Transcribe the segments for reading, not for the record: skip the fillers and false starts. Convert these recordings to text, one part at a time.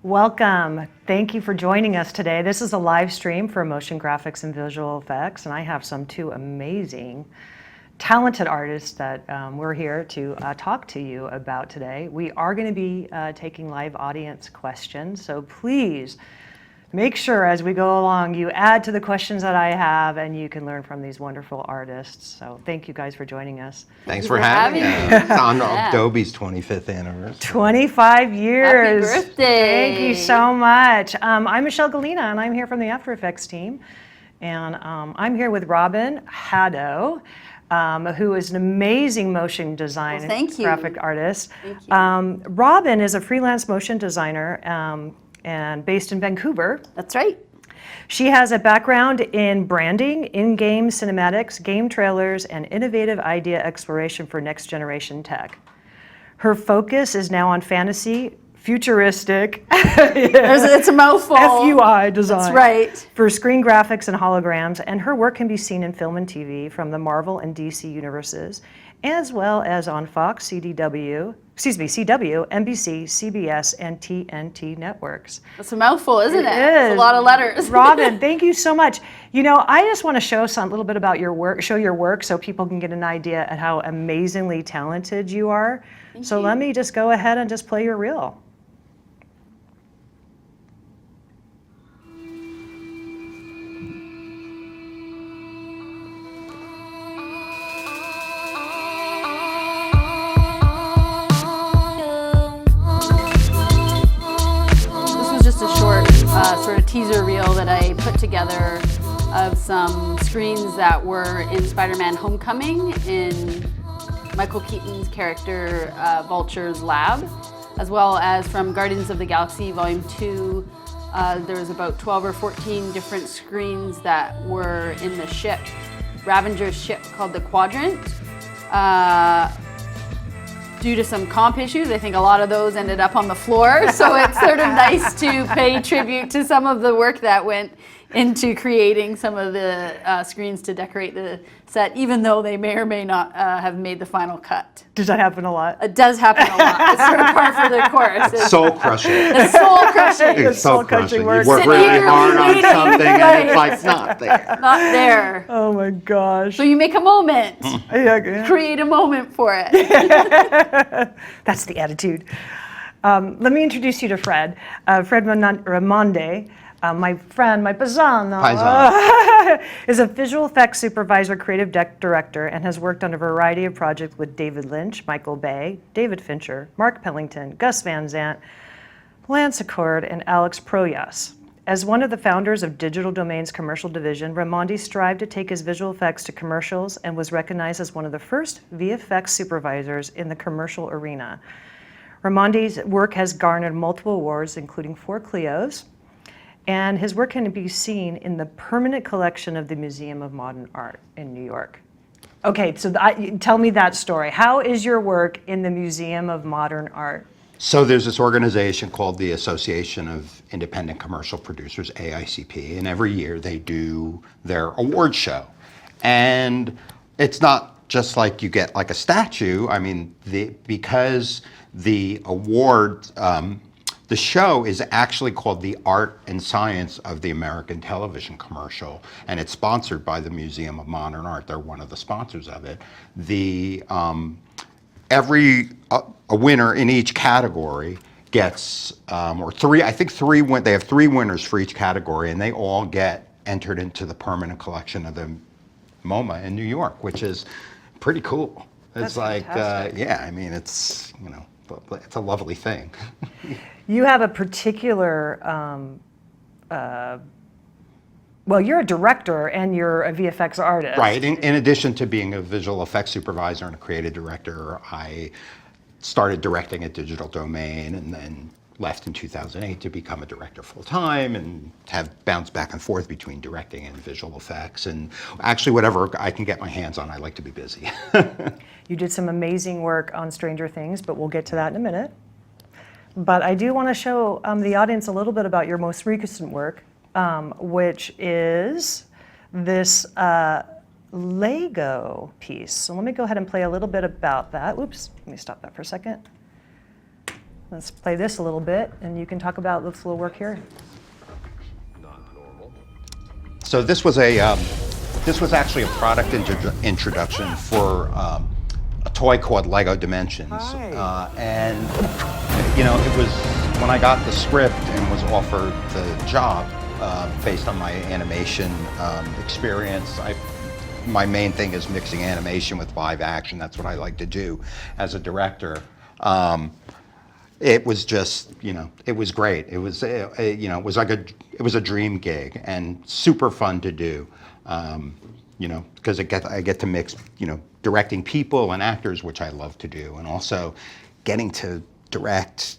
Welcome. Thank you for joining us today. This is a live stream for motion graphics and visual effects, and I have two amazing, talented artists that we're here to talk to you about today. We are going to be taking live audience questions, so please make sure as we go along you add to the questions that I have, and you can learn from these wonderful artists. So thank you guys for joining us. Thanks for having us. It's on Adobe's 25th anniversary. 25 years. Happy birthday. Thank you so much. I'm Michelle Galina, and I'm here from the After Effects team. And I'm here with Robin Haddo, who is an amazing motion design graphic artist. Thank you. Robin is a freelance motion designer and based in Vancouver. That's right. She has a background in branding, in-game cinematics, game trailers, and innovative idea exploration for next-generation tech. Her focus is now on fantasy, futuristic, It's a mouthful. FUI design. That's right. For screen graphics and holograms, and her work can be seen in film and TV from the Marvel and DC universes, as well as on Fox, CW, NBC, CBS, and TNT networks. That's a mouthful, isn't it? It It's a lot of letters. Robin, thank you so much. You know, I just want to show a little bit about your work, show your work so people can get an idea at how amazingly talented you are. Thank you. Let me just go ahead and just play your reel. Sort of teaser reel that I put together of some screens that were in Spider-Man Homecoming in Michael Keaton's character Vulture's lab, as well as from Guardians of the Galaxy Volume 2. There was about 12 or 14 different screens that were in the ship, Ravenger's ship called the Quadrant. Due to some comp issues, I think a lot of those ended up on the floor, so it's sort of nice to pay tribute to some of the work that went into creating some of the screens to decorate the set, even though they may or may not have made the final cut. Does that happen a lot? It does happen a lot. It's sort of par for the course. It's soul crushing. It's soul crushing. It's soul crushing. You work. work really hard on something and it's like not there. Not there. Oh my gosh. So you make a moment. Yeah. Create a moment for it. That's the attitude. Let me introduce you to Fred. Fred Ramonde, my friend, my paisano, is a visual effects supervisor, creative director, and has worked on a variety of projects with David Lynch, Michael Bay, David Fincher, Mark Pellington, Gus Van Sant, Lance Accord, and Alex Proyas. As one of the founders of Digital Domain's commercial division, Raimondi strived to take his visual effects to commercials and was recognized as one of the first VFX supervisors in the commercial arena. Raimondi's work has garnered multiple awards, including 4 Clios, and his work can be seen in the permanent collection of the Museum of Modern Art in New York. Okay, so tell me that story. How is your work in the Museum of Modern Art? So there's this organization called the Association of Independent Commercial Producers, AICP, and every year they do their award show. And it's not just like you get like a statue. I mean, because the award, the show is actually called The Art and Science of the American Television Commercial, and it's sponsored by the Museum of Modern Art. They're one of the sponsors of it. A winner in each category gets, they have 3 winners for each category, and they all get entered into the permanent collection of the MoMA in New York, which is pretty cool. It's like, yeah, I mean, it's, you know, it's a lovely thing. You have a particular, well, you're a director and you're a VFX artist. Right. In addition to being a visual effects supervisor and a creative director, I started directing at Digital Domain and then left in 2008 to become a director full-time and have bounced back and forth between directing and visual effects. And actually, whatever I can get my hands on, I like to be busy. You did some amazing work on Stranger Things, but we'll get to that in a minute. But I do want to show the audience a little bit about your most recent work, which is this Lego piece. So let me go ahead and play a little bit about that. Oops, let me stop that for a second. let's play this a little bit, and you can talk about this little work here. So this was actually a product introduction for a toy called Lego Dimensions. And it was when I got the script and was offered the job based on my animation experience. My main thing is mixing animation with live action. That's what I like to do as a director. It was just, it was great. It was, it was a dream gig and super fun to do. Because I get to mix, directing people and actors, which I love to do, and also getting to direct,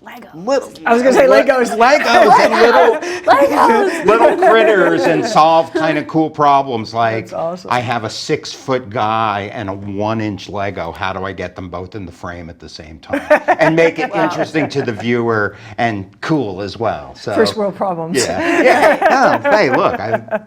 Legos. I was going to say Legos. Legos and little critters and solve kind of cool problems like That's awesome. I have a 6-foot guy and a 1-inch Lego. How do I get them both in the frame at the same time and make it interesting to the viewer and cool as well? So First world problems. Yeah. No, hey, look,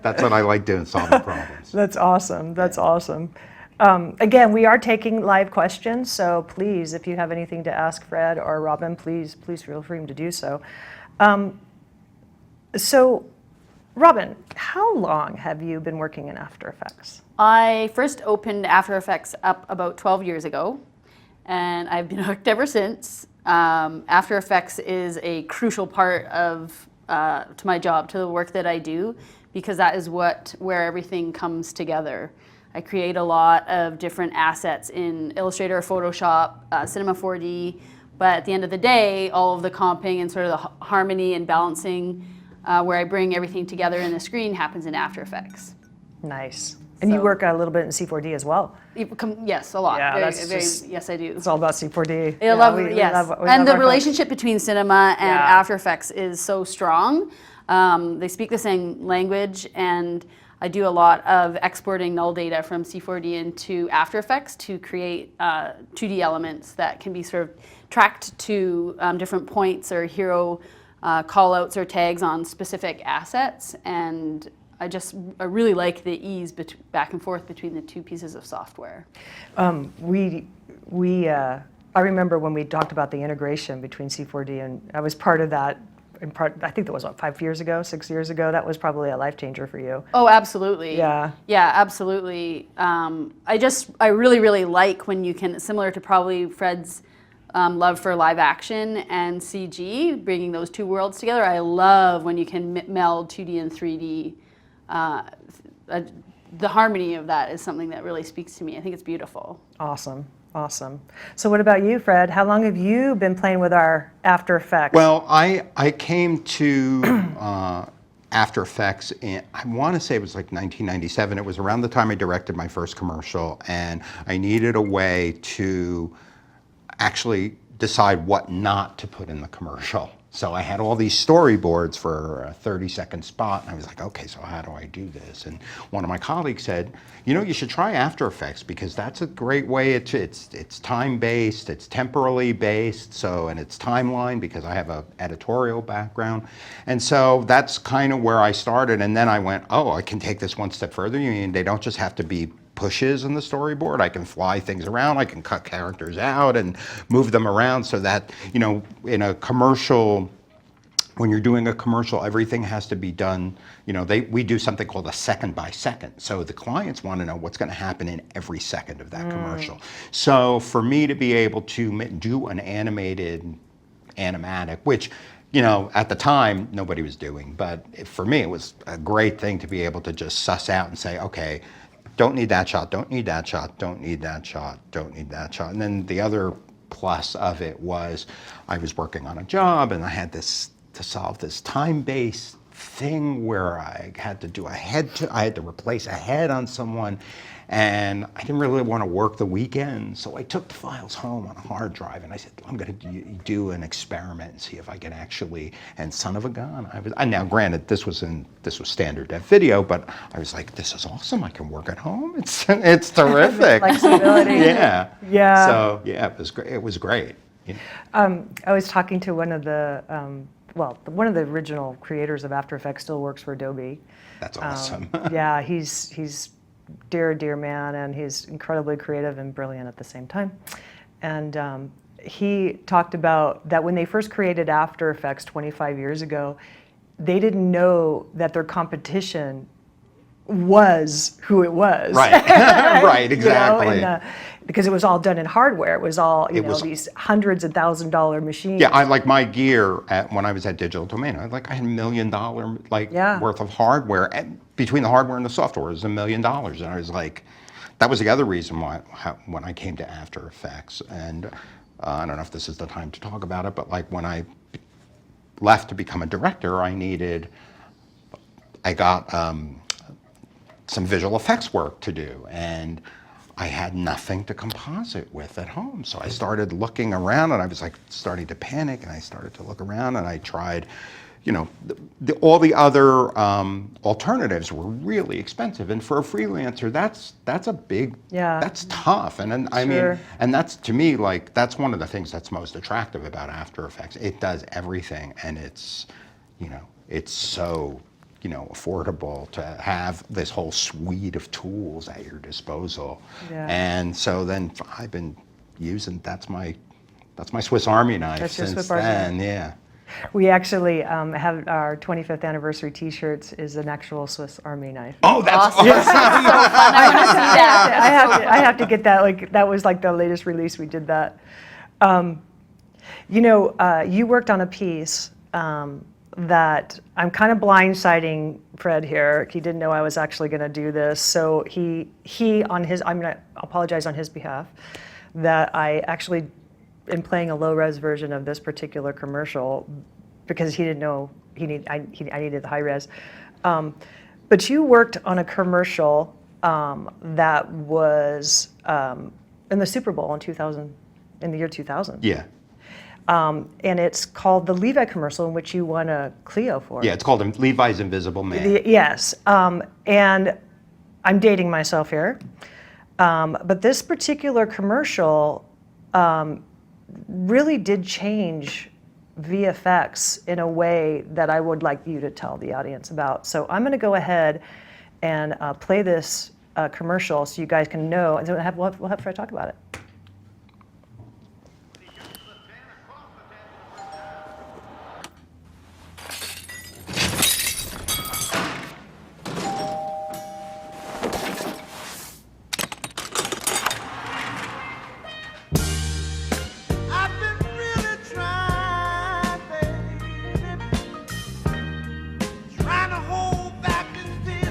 that's what I like doing, solving problems. That's awesome. That's awesome. Again, we are taking live questions, so please, if you have anything to ask Fred or Robin, please feel free to do so. So, Robin, how long have you been working in After Effects? I first opened After Effects up about 12 years ago, and I've been hooked ever since. After Effects is a crucial part of to my job, to the work that I do, because that is where everything comes together. I create a lot of different assets in Illustrator, Photoshop, Cinema 4D, but at the end of the day, all of the comping and sort of the harmony and balancing where I bring everything together in the screen happens in After Effects. Nice. And you work a little bit in C4D as well. Yes, a lot. Yeah, Yes, I do. It's all about C4D. I love it, yes. And the relationship between cinema and After Effects is so strong. They speak the same language, and I do a lot of exporting null data from C4D into After Effects to create 2D elements that can be sort of tracked to different points or hero call-outs or tags on specific assets. And I really like the ease back and forth between the two pieces of software. I remember when we talked about the integration between C4D, and I was part of that. I think that was 6 years ago. That was probably a life changer for you. Oh, absolutely. Yeah. Yeah, absolutely. I really, really like when you can, similar to probably Fred's love for live action and CG, bringing those two worlds together. I love when you can meld 2D and 3D. The harmony of that is something that really speaks to me. I think it's beautiful. Awesome. So what about you, Fred? How long have you been playing with our After Effects? Well, I came to After Effects I want to say it was like 1997. It was around the time I directed my first commercial, and I needed a way to actually decide what not to put in the commercial. So I had all these storyboards for a 30-second spot, and I was like, okay, so how do I do this? And one of my colleagues said, you should try After Effects, because that's a great way. It's time-based, it's temporally based, and it's timeline, because I have an editorial background. And so that's kind of where I started, and then I went, oh, I can take this one step further. You mean they don't just have to be pushes in the storyboard. I can fly things around. I can cut characters out and move them around so that, in a commercial, when you're doing a commercial, everything has to be done, we do something called a second by second. So the clients want to know what's going to happen in every second of that commercial. So for me to be able to do an animated animatic, which, at the time, nobody was doing. But for me, it was a great thing to be able to just suss out and say, okay, don't need that shot, don't need that shot, don't need that shot, don't need that shot. And then the other plus of it was I was working on a job, and I had to solve this time-based thing where I had to I had to replace a head on someone, and I didn't really want to work the weekend, so I took the files home on a hard drive, and I said, I'm going to do an experiment and see if I can actually, and son of a gun, and now granted, this was standard def video, but I was like, this is awesome, I can work at home, it's terrific. Flexibility. Yeah. Yeah. So, yeah, it was great. I was talking to one of the original creators of After Effects, still works for Adobe. That's awesome. Yeah, he's dear man, and he's incredibly creative and brilliant at the same time. And he talked about that when they first created After Effects 25 years ago, they didn't know that their competition was who it was. Right, right, exactly. Because it was all done in hardware. It was all, these hundreds of $1,000 machines. Yeah, I like my gear when I was at Digital Domain. I had $1 million worth of hardware. And between the hardware and the software, it was $1 million. And I was like, that was the other reason why when I came to After Effects. And I don't know if this is the time to talk about it, but like when I left to become a director, I got some visual effects work to do, and I had nothing to composite with at home. So I started looking around, and I was like starting to panic, and I started to look around, and I tried, all the other alternatives were really expensive, and for a freelancer, that's a big, that's tough, and I mean, and that's, to me, like, that's one of the things that's most attractive about After Effects. It does everything, and it's, it's so affordable to have this whole suite of tools at your disposal. And so then I've been using, that's my Swiss Army knife since then, yeah. We actually have our 25th anniversary T-shirts is an actual Swiss Army knife. Oh, that's awesome! I want to see that. I have to get that. Like that was like the latest release. We did that. You worked on a piece that I'm kind of blindsiding Fred here. He didn't know I was actually going to do this, so he on his, I'm going to apologize on his behalf that I actually am playing a low-res version of this particular commercial because he didn't know I needed the high res. But you worked on a commercial that was in the Super Bowl in the year 2000. Yeah. And it's called the Levi commercial, in which you won a Clio for. Yeah, it's called Levi's Invisible Man. Yes, and I'm dating myself here, but this particular commercial really did change VFX in a way that I would like you to tell the audience about. So I'm going to go ahead and play this commercial so you guys can know, and then we'll have Fred talk about it.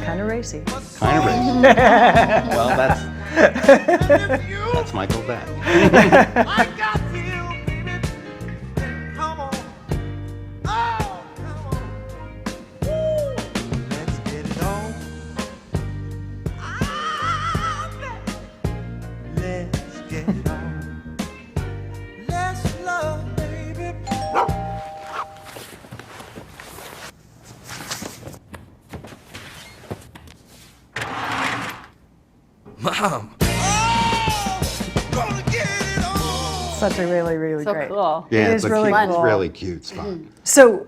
Kind of racy. Kind of racy. Well, that's Michael Beck. I got you, baby. Come on. Oh, come on. Woo. Let's get it on. Ah, baby. Let's get it on. Let's love, baby. Mom. Such a really, really So great. cool. Yeah, It is really fun. cool. It's really cute spot. So,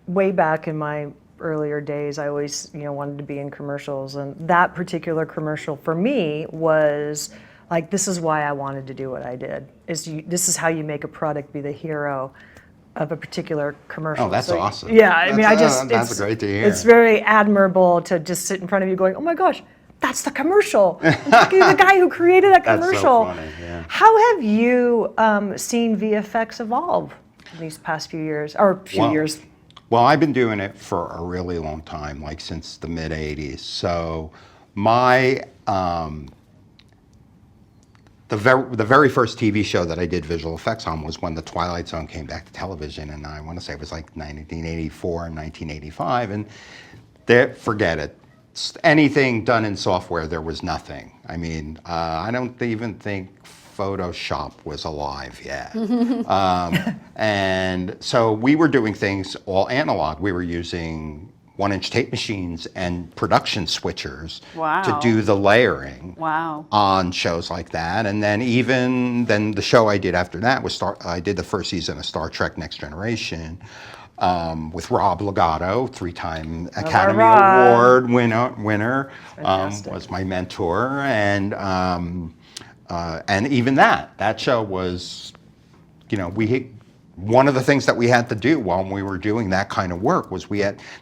way back in my earlier days, I always, wanted to be in commercials, and that particular commercial for me was like, this is why I wanted to do what I did. This is how you make a product be the hero of a particuar commercial. Oh, that's So, awesome. Yeah, I mean, That's it's great to hear. It's very admirable to just sit in front of you going, oh my gosh, that's the commercial. I'm talking to the guy who created that That's so commercial. funny, yeah. How have you seen VFX evolve in these past few years, or years? Well, I've been doing it for a really long time, like since the mid '80s. So my the very first TV show that I did visual effects on was when The Twilight Zone came back to television, and I want to say it was like 1984 and 1985, and forget it. Anything done in software, there was nothing. I mean, I don't even think Photoshop was alive yet. And so we were doing things all analog. We were using 1-inch tape machines and production switchers to do the layering on shows like that. And then the show I did after that was I did the first season of Star Trek Next Generation. With Rob Legato, 3-time Academy Award winner, was my mentor, and And even that show was, one of the things that we had to do while we were doing that kind of work was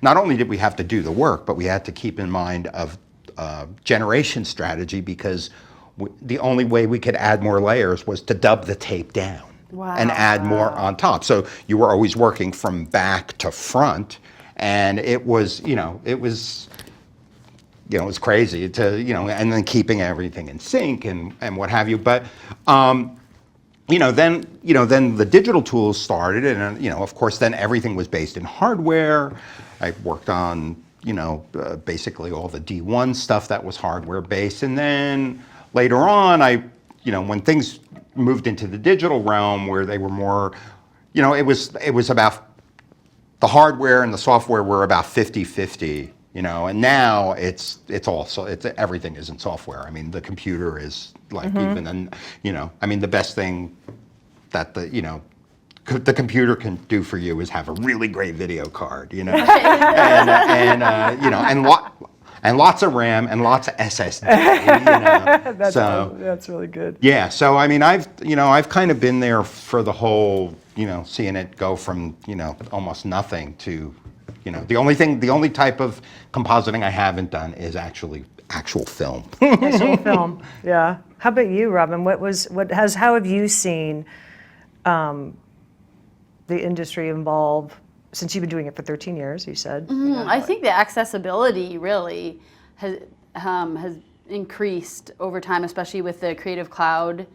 not only did we have to do the work, but we had to keep in mind of generation strategy, because the only way we could add more layers was to dub the tape down. Wow. And add more on top. So you were always working from back to front, and it was crazy to, and then keeping everything in sync and what have you. But then the digital tools started, and of course then everything was based in hardware. I worked on basically all the D1 stuff that was hardware based, and then later on when things moved into the digital realm, where they were more, it was about the hardware and the software were about 50-50. And now it's everything is in software. I mean, the computer is like the best thing that the computer can do for you is have a really great video card, and lots of RAM and lots of SSD. That's really good. Yeah. So I mean, I've kind of been there for the whole, seeing it go from almost nothing to, the only type of compositing I haven't done is actual film. Actual film. Yeah. How about you, Robin? How have you seen the industry evolve since you've been doing it for 13 years? You said. I think the accessibility really has increased over time, especially with the Creative Cloud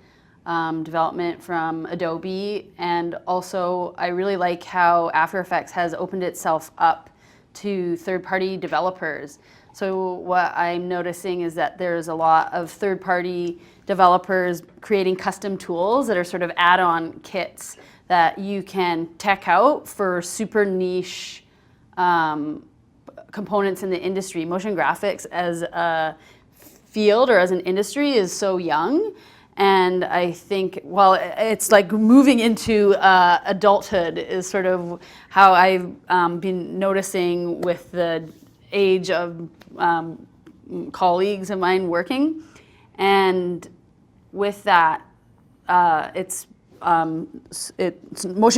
development from Adobe. And also, I really like how After Effects has opened itself up to third-party developers. So what I'm noticing is that there's a lot of third-party developers creating custom tools that are sort of add-on kits that you can tech out for super niche components in the industry. Motion graphics as a field or as an industry is so young. And I think, well, it's like moving into adulthood is sort of how I've been noticing with the age of colleagues of mine working. And with that, motion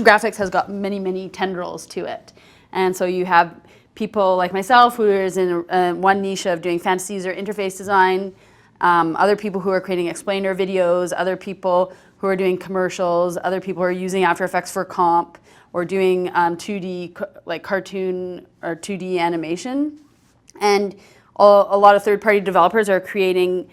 graphics has got many, many tendrils to it. And so you have people like myself who is in one niche of doing fantasies or interface design, other people who are creating explainer videos, other people who are doing commercials, other people who are using After Effects for comp or doing 2D like cartoon or 2D animation. And a lot of third-party developers are creating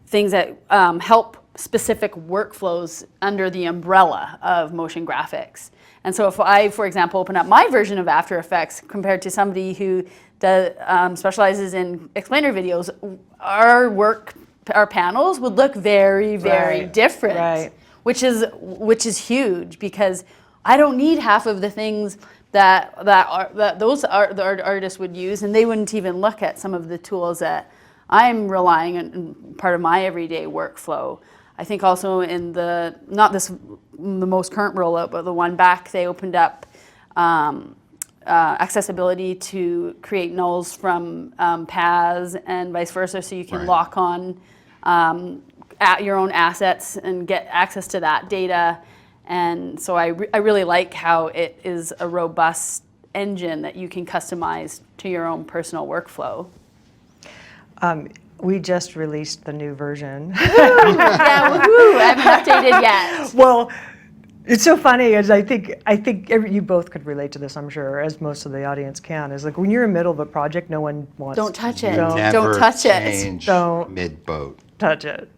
things that help specific workflows under the umbrella of motion graphics. And so if I, for example, open up my version of After Effects compared to somebody who specializes in explainer videos, our panels would look very, very different, which is huge, because I don't need half of the things that those artists would use, and they wouldn't even look at some of the tools that I'm relying on part of my everyday workflow. I think also in the most current rollout, but the one back, they opened up accessibility to create nulls from paths and vice versa, so you can lock on at your own assets and get access to that data. And so I really like how it is a robust engine that you can customize to your own personal workflow. We just released the new version. Yeah, woohoo! I haven't updated yet. Well, it's so funny, as I think you both could relate to this, I'm sure, as most of the audience can. Is like when you're in the middle of a project, no one wants. Don't touch it. Never touch it. change Don't mid-boat. touch it.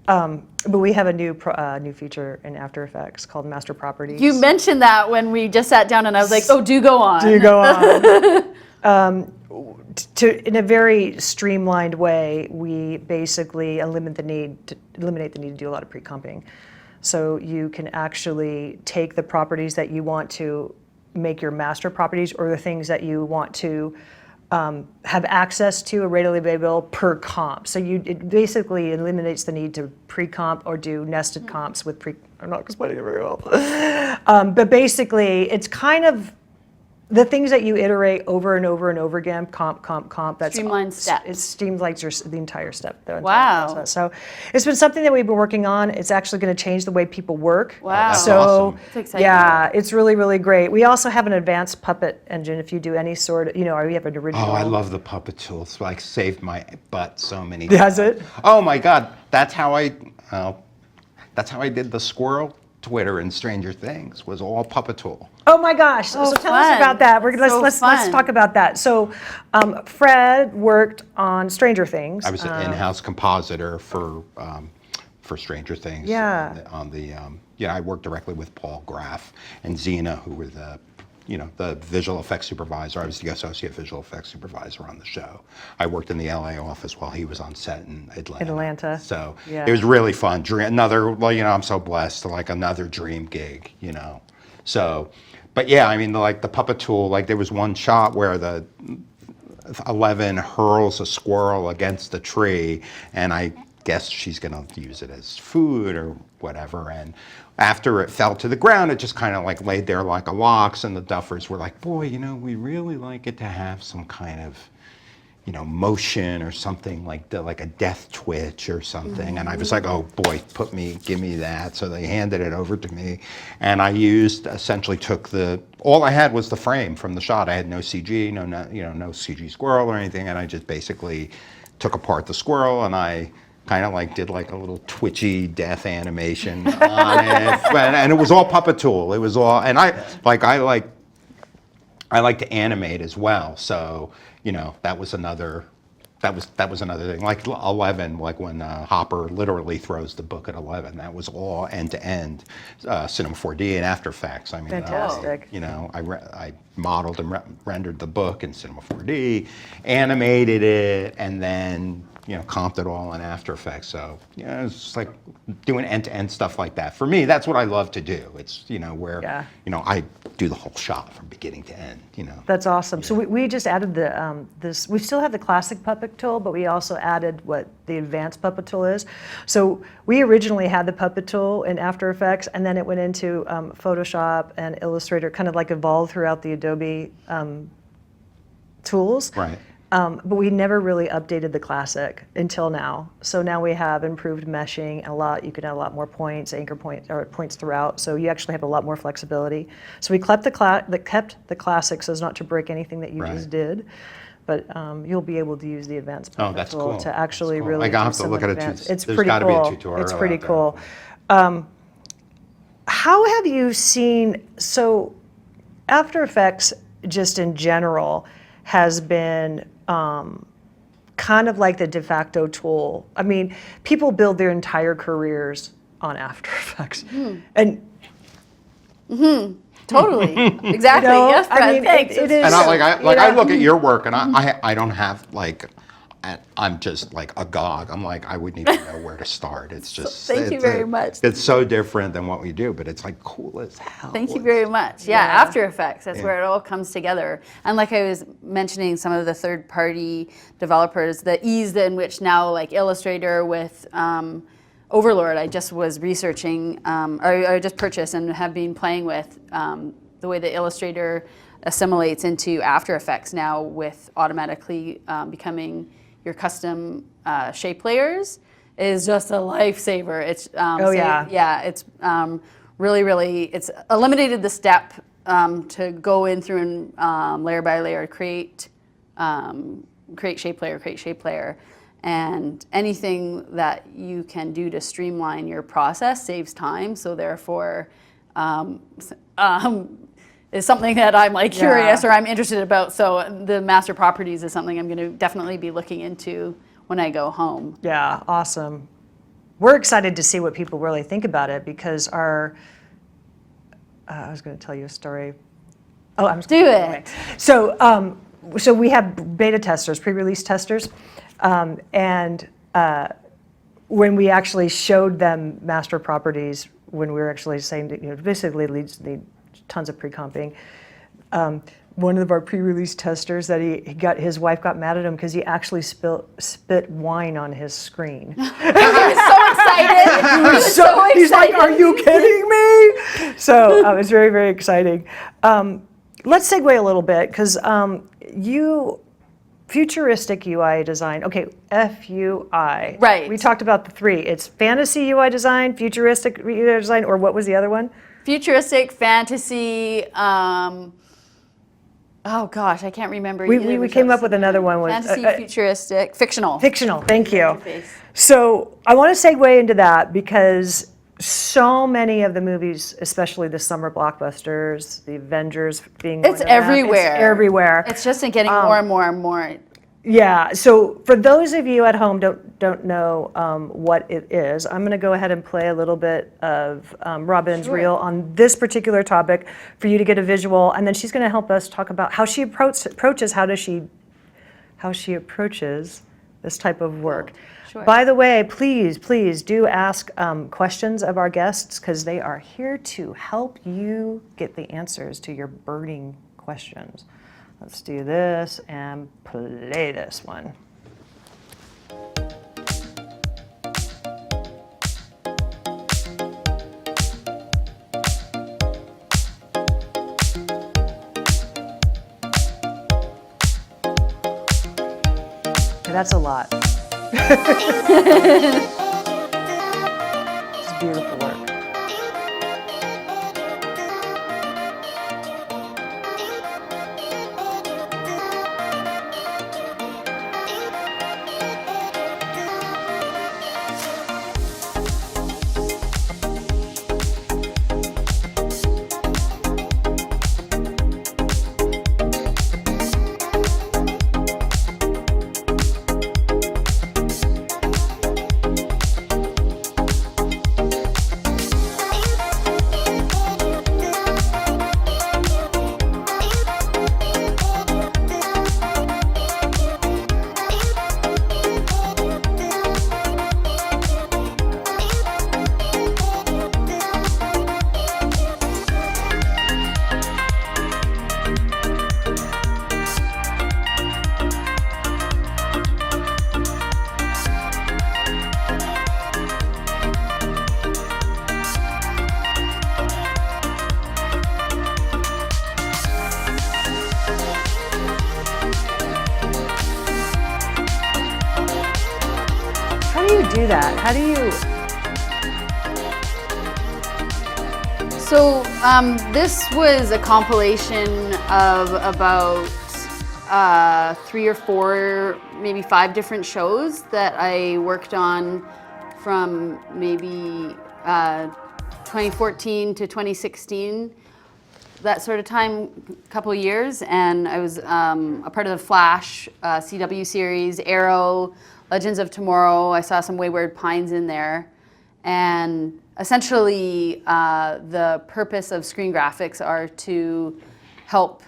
But we have a new feature in After Effects called Master Properties. You mentioned that when we just sat down, and I was like, "Oh, do go on." Do go on. In a very streamlined way, we basically eliminate the need to do a lot of pre-comping. So you can actually take the properties that you want to make your master properties, or the things that you want to have access to are readily available per comp. So it basically eliminates the need to pre-comp or do nested comps with I'm not explaining it very well. But basically, it's kind of the things that you iterate over and over and over again, comp, that's Streamlined steps. It streamlines the entire step. The entire Wow. process. So it's been something that we've been working on. It's actually going to change the way people work. Wow. That's So awesome. That's exciting. yeah, it's really, really great. We also have an advanced puppet engine if you do any sort of, or we have an original. Oh, I love the puppet tool. It's like saved my butt so many Does times. it? Oh my God, that's how I did the squirrel Twitter in Stranger Things. Was all puppet tool. Oh my gosh! Oh, so tell us fun. about that. Let's fun. talk about that. So, Fred worked on Stranger Things. I was an in-house compositor for Stranger Things. Yeah. I worked directly with Paul Graff and Zena, who were the visual effects supervisor. I was the associate visual effects supervisor on the show. I worked in the LA office while he was on set in Atlanta. So Yeah. it was really fun. I'm so blessed. Like another dream gig, So, but yeah, I mean, the puppet tool. Like there was one shot where the 11 hurls a squirrel against the tree, and I guess she's going to use it as food or whatever. And after it fell to the ground, it just kind of like laid there like a lox, and the Duffers were like, boy, we really like it to have some kind of, motion or something like a death twitch or something. And I was like, oh boy, give me that. So they handed it over to me, and I essentially took all I had was the frame from the shot. I had no CG, no CG squirrel or anything, and I just basically took apart the squirrel, and I kind of like did like a little twitchy death animation on it, and it was all puppet tool. It was all, and I like to animate as well. So that was another thing. Like 11, like when Hopper literally throws the book at 11. That was all end to end, Cinema 4D and After Effects. I mean, Fantastic. I modeled and rendered the book in Cinema 4D, animated it, and then comped it all in After Effects. So, it's just like doing end-to-end stuff like that. For me, that's what I love to do. It's, where, Yeah. I do the whole shot from beginning to end, That's awesome. So we just added this. We still have the classic puppet tool, but we also added what the advanced puppet tool is. So we originally had the puppet tool in After Effects, and then it went into Photoshop and Illustrator, kind of like evolved throughout the Adobe tools. Right. But we never really updated the classic until now. So now we have improved meshing you can add a lot more points, anchor points, or points throughout. So you actually have a lot more flexibility. So we kept the classic so as not to break anything that you Right. just did. But you'll be able to use the advanced puppet that's tool cool. to actually That's cool. really I gotta do have to some look at it. advanced. There's It's pretty gotta be a cool. tutorial It's pretty out there. cool. How have you seen, so After Effects just in general has been kind of like the de facto tool. I mean, people build their entire careers on After Effects. And Totally. Exactly. Yes, Fred. I mean, Thanks. it is. And I you know, look at your work, and I don't have I'm just like agog. I'm like, I wouldn't even know where to start. It's just Thank you very much. It's so different than what we do, but it's like cool as hell. Thank you very much. Yeah, After Effects, that's where it all comes together. And like I was mentioning, some of the third-party developers, the ease in which now, like Illustrator with Overlord, I just was researching, or I just purchased and have been playing with the way that Illustrator assimilates into After Effects now with automatically becoming your custom shape layers is just a lifesaver. It's it's really it's eliminated the step to go in through and layer by layer create shape layer, and anything that you can do to streamline your process saves time. So therefore, is something that I'm like curious or I'm interested about. So the master properties is something I'm going to definitely be looking into when I go home. Yeah, awesome. We're excited to see what people really think about it because I was going to tell you a story. Oh, I'm just Do gonna it. So, so we have beta testers, pre-release testers, and when we actually showed them master properties, when we were actually saying that, basically leads need tons of pre-comping. One of our pre-release testers that his wife got mad at him because he actually spit wine on his screen. He was so excited. He was so excited. He's like, "Are you kidding me?" So it's very, very exciting. let's segue a little bit because futuristic UI design. Okay, FUI. Right. We talked about the three. It's fantasy UI design, futuristic UI design, or what was the other one? Futuristic, fantasy. Oh gosh, I can't remember. either We of came those. up with another one. Fantasy, futuristic, fictional. Fictional. Thank you. Interface. So I want to segue into that because so many of the movies, especially the summer blockbusters, the Avengers being It's one of them, everywhere. It's everywhere. It's just getting more and more and more. Yeah. So for those of you at home don't know what it is, I'm going to go ahead and play a little bit of Robin's reel on this particular topic for you to get a visual, and then she's going to help us talk about how she approaches this type of work. Sure. By the way, please do ask questions of our guests because they are here to help you get the answers to your burning questions. Let's do this and play this one. Okay, that's a lot. It's beautiful work. How do you do that? How do you? So this was a compilation of about 3 or 4, maybe 5 different shows that I worked on from maybe 2014 to 2016, that sort of time, couple of years. And I was a part of the Flash CW series, Arrow, Legends of Tomorrow. I saw some Wayward Pines in there. And essentially, the purpose of screen graphics are to help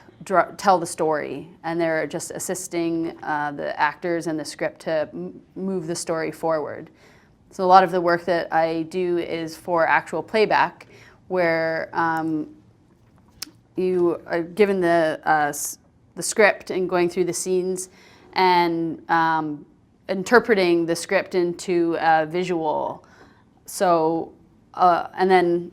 tell the story, and they're just assisting the actors and the script to move the story forward. So a lot of the work that I do is for actual playback, where you are given the script and going through the scenes and interpreting the script into a visual. So, and then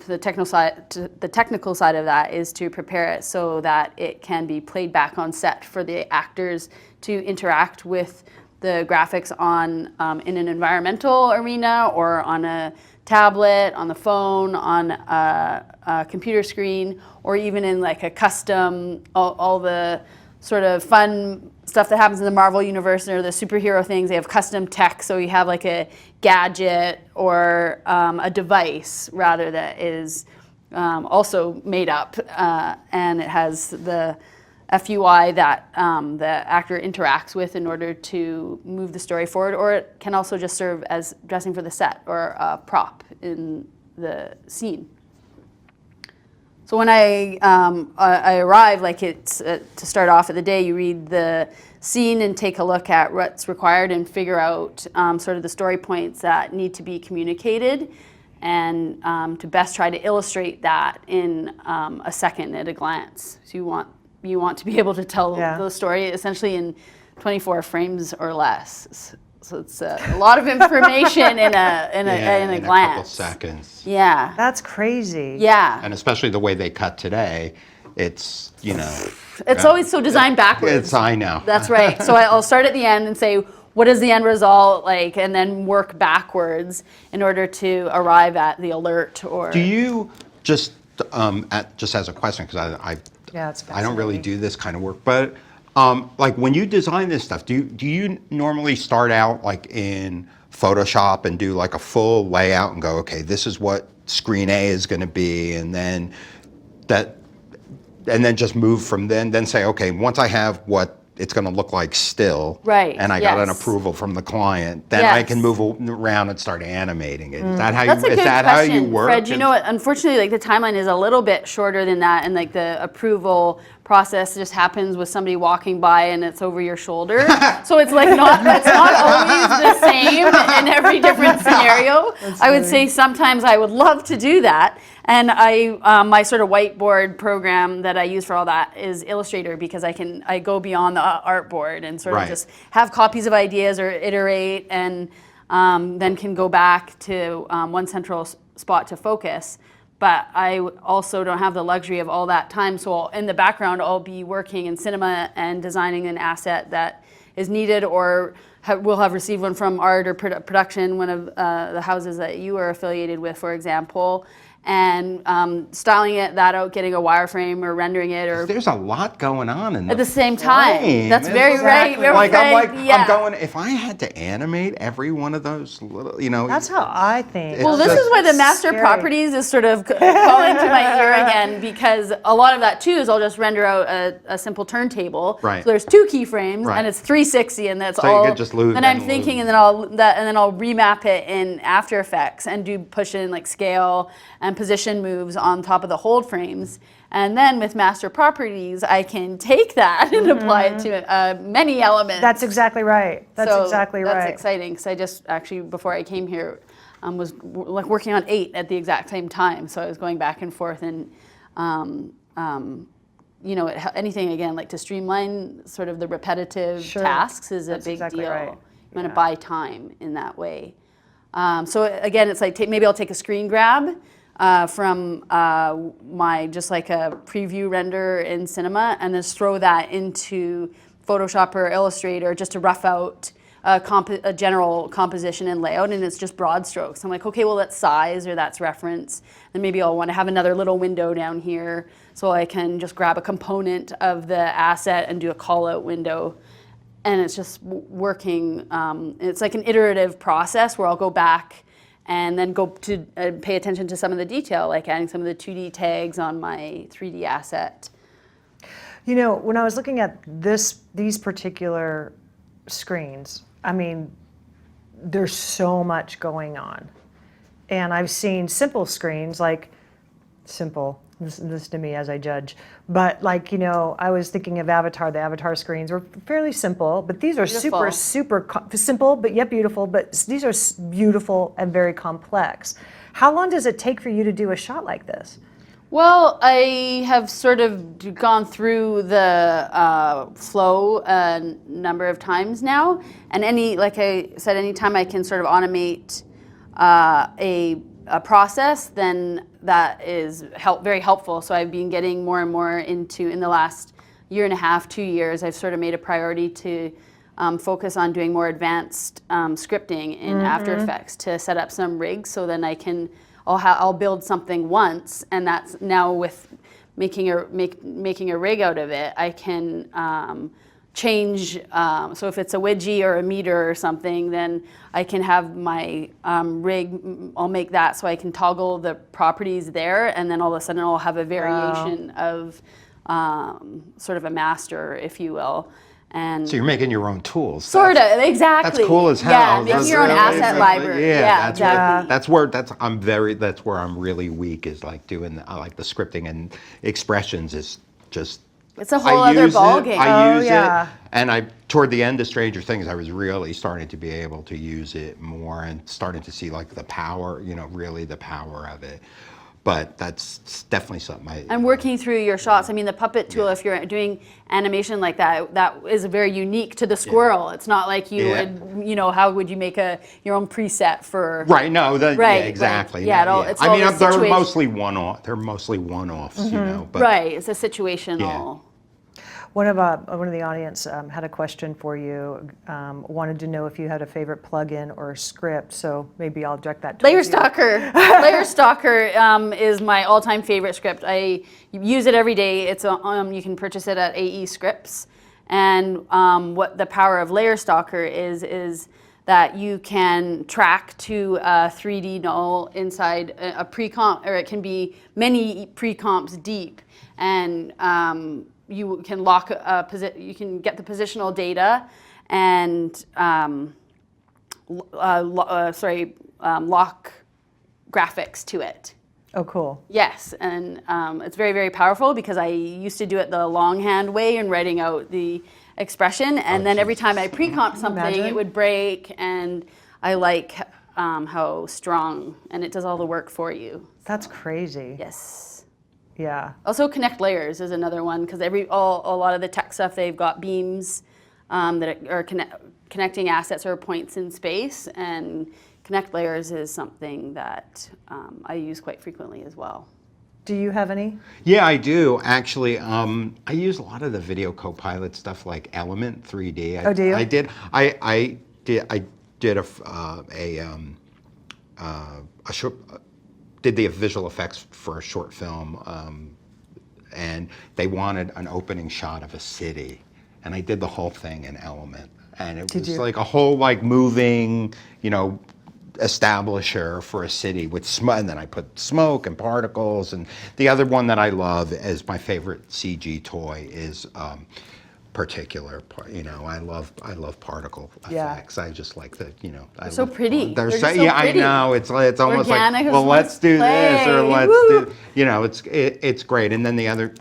the technical side of that is to prepare it so that it can be played back on set for the actors to interact with the graphics on in an environmental arena or on a tablet, on the phone, on a computer screen, or even in like a custom, all the sort of fun stuff that happens in the Marvel universe or the superhero things. They have custom tech, so you have like a gadget or a device rather that is also made up, and it has the FUI that the actor interacts with in order to move the story forward, or it can also just serve as dressing for the set or a prop in the scene. So when I arrive, like it's to start off of the day, you read the scene and take a look at what's required and figure out sort of the story points that need to be communicated, and to best try to illustrate that in a second at a glance. So you want to be able to tell the story essentially in 24 frames or less. So it's a lot of information in a glance. Couple seconds. Yeah. That's crazy. Yeah. And especially the way they cut today, it's, It's always so designed backwards. I know. That's right. So I'll start at the end and say, what is the end result like, and then work backwards in order to arrive at the alert. Or Do you just, just as a question, because Yeah, it's I don't really fascinating. do this kind of work, but like when you design this stuff, do you normally start out like in Photoshop and do like a full layout and go, okay, this is what screen A is going to be, and then just move from then say, okay, once I have what it's going to look like still, Right, and I got an yes. approval from the client, then I Yes. can move around and start animating it. Is that how That's a you? good Is that question, how you work? Fred. You know what? Unfortunately, like the timeline is a little bit shorter than that, and like the approval process just happens with somebody walking by and it's over your shoulder. So it's like it's not always the same in every different scenario. I would say sometimes I would love to do that, and my sort of whiteboard program that I use for all that is Illustrator, because I go beyond the artboard and sort Right. of just have copies of ideas or iterate, and then can go back to one central spot to focus. But I also don't have the luxury of all that time. So in the background, I'll be working in cinema and designing an asset that is needed, or will have received one from art or production, one of the houses that you are affiliated with, for example, and styling that out, getting a wireframe or rendering it, or There's a lot going on in at the same time. frame. That's very Exactly. right. Like Yeah. I'm going. If I had to animate every one of those little, That's how I think. Well, this is why the master Scary. properties is sort of calling to my ear again, because a lot of that too is I'll just render out a simple turntable. Right. So there's 2 keyframes, Right. and it's 360, and that's So you all. could just lose Then I'm and thinking, lose. and then I'll remap it in After Effects and do push in like scale and position moves on top of the hold frames. And then with master properties, I can take that and apply it to many elements. That's exactly right. That's So exactly right. That's exciting, because I just actually, before I came here, was like working on 8 at the exact same time. So I was going back and forth, and anything again like to streamline sort of the repetitive Sure. tasks is a That's big exactly deal. right. I'm going to buy time in that way. So again, it's like maybe I'll take a screen grab from my just like a preview render in Cinema, and then throw that into Photoshop or Illustrator just to rough out a general composition and layout, and it's just broad strokes. I'm like, okay, well that's size or that's reference, and maybe I'll want to have another little window down here so I can just grab a component of the asset and do a call out window. And it's just working, it's like an iterative process where I'll go back and then go to pay attention to some of the detail, like adding some of the 2D tags on my 3D asset. You know, when I was looking at these particular screens, I mean, there's so much going on. And I've seen simple screens, like simple, this to me as I judge, but like, I was thinking of Avatar, the Avatar screens were fairly simple, but these are Beautiful. super simple, but yet beautiful, but these are beautiful and very complex. How long does it take for you to do a shot like this? Well, I have sort of gone through the flow a number of times now, and like I said, anytime I can sort of automate a process, then that is very helpful. So I've been getting more and more into, in the last year and a half, 2 years, I've sort of made a priority to focus on doing more advanced scripting in After Effects to set up some rigs, so then I'll build something once, and that's now with making a rig out of it, I can change, so if it's a widget or a meter or something, then I can have my rig, I'll make that so I can toggle the properties there, and then all of a sudden I'll have a variation of sort of a master, if you will. And So you're making your own tools. sort of, exactly. That's cool as hell. Yeah, making That's your own really- asset library. Yeah, exactly. That's where I'm really weak, is like doing the scripting, and expressions is just. It's a whole other ball game. I use yeah. it, and toward the end of Stranger Things, I was really starting to be able to use it more and starting to see like the power, really the power of it. but that's definitely something And working through your shots, I mean, the puppet tool, if you're doing animation like that, that is very unique to the squirrel. It's not like you would, how would you make your own preset for... Right, no, Right, exactly. right. Yeah, it's I all mean, the they're situation. mostly one-off. They're mostly one-offs, but Right, it's a situational... One of the audience had a question for you. Wanted to know if you had a favorite plugin or script. So maybe I'll direct that. Layer towards you. Stalker. Layer Stalker is my all-time favorite script. I use it every day. It's you can purchase it at AE Scripts. And what the power of Layer Stalker is that you can track to a 3D null inside a pre-comp, or it can be many pre-comps deep, and you can lock you can get the positional data and lock graphics to it. Oh, cool. Yes, and it's very, very powerful because I used to do it the longhand way and writing out the expression, and then every time I pre-comp something, Imagine. it would break, and I like how strong, and it does all the work for you. That's crazy. Yes. Yeah. Also, connect layers is another one because a lot of the tech stuff, they've got beams that are connecting assets or points in space, and connect layers is something that I use quite frequently as well. Do you have any? Yeah, I do actually. I use a lot of the video copilot stuff like Element 3D. Oh, do you? I did the visual effects for a short film, and they wanted an opening shot of a city, and I did the whole thing in Element, and it was like a whole moving, establisher for a city with smoke, and then I put smoke and particles. And the other one that I love is my favorite CG toy is particular. I love particle effects. I just like the So pretty. They're They're so, just so yeah, pretty. I know. It's almost Organic, like, well, let's do this or let's do. It's great. And then the other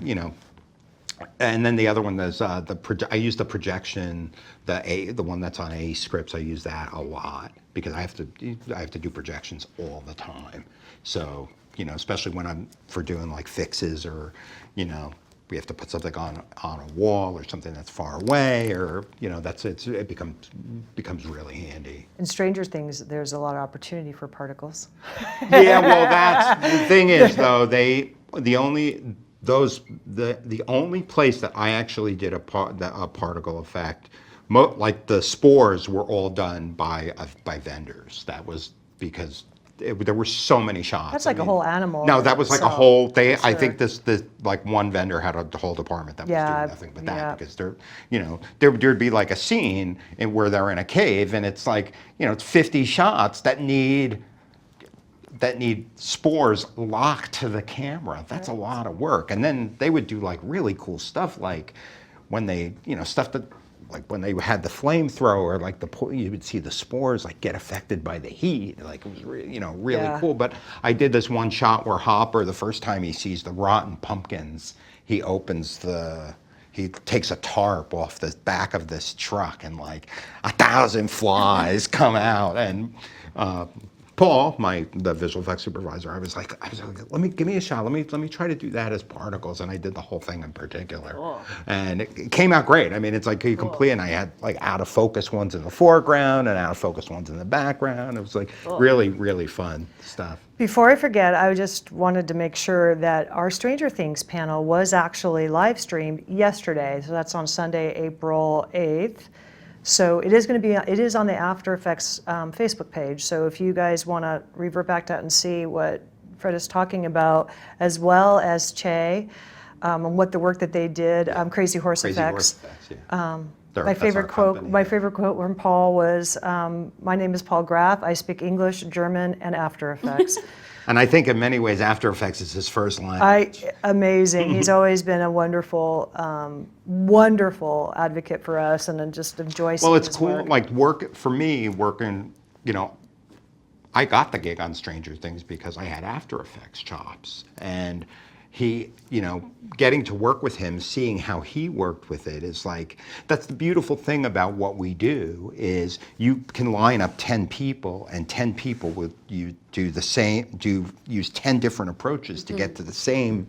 one is I use the projection, the one that's on AE Scripts. I use that a lot because I have to do projections all the time. So especially when I'm doing like fixes, or we have to put something on a wall or something that's far away, or it becomes really handy. In Stranger Things, there's a lot of opportunity for particles. Yeah, well, that's the thing is though, the only place that I actually did a particle effect, like the spores were all done by vendors. That was because there were so many shots. That's like a whole animal. No, that was like a So, whole. I sure. think this like one vendor had a whole department that was doing nothing but that, because there'd be like a scene where they're in a cave, and it's like it's 50 shots that need spores locked to the camera. That's a lot of work. And then they would do like really cool stuff, like when they stuff that. Like when they had the flamethrower, like you would see the spores like get affected by the heat. Like it was really cool. But I did this one shot where Hopper, the first time he sees the rotten pumpkins, he takes a tarp off the back of this truck, and like 1,000 flies come out. And Paul, the visual effects supervisor, I was like, give me a shot. Let me try to do that as particles, and I did the whole thing in particular, Cool. and it came out great. I mean, it's like you complete, and I had like out of focus ones in the foreground and out of focus ones in the background. It was like really, really fun stuff. Before I forget, I just wanted to make sure that our Stranger Things panel was actually live streamed yesterday. So that's on Sunday, April 8th. So it is on the After Effects Facebook page. So if you guys want to revert back to that and see what Fred is talking about, as well as Che, and what the work that they did, Crazy Horse Effects. Yeah. My favorite quote from Paul was, "My name is Paul Graff. I speak English, German, and After Effects." And I think in many ways After Effects is his first language. Amazing. He's always been a wonderful, wonderful advocate for us, and I just enjoy seeing Well, it's his cool. work. Like working. I got the gig on Stranger Things because I had After Effects chops, and he, getting to work with him, seeing how he worked with it is like, that's the beautiful thing about what we do is you can line up 10 people and 10 people will use 10 different approaches to get to the same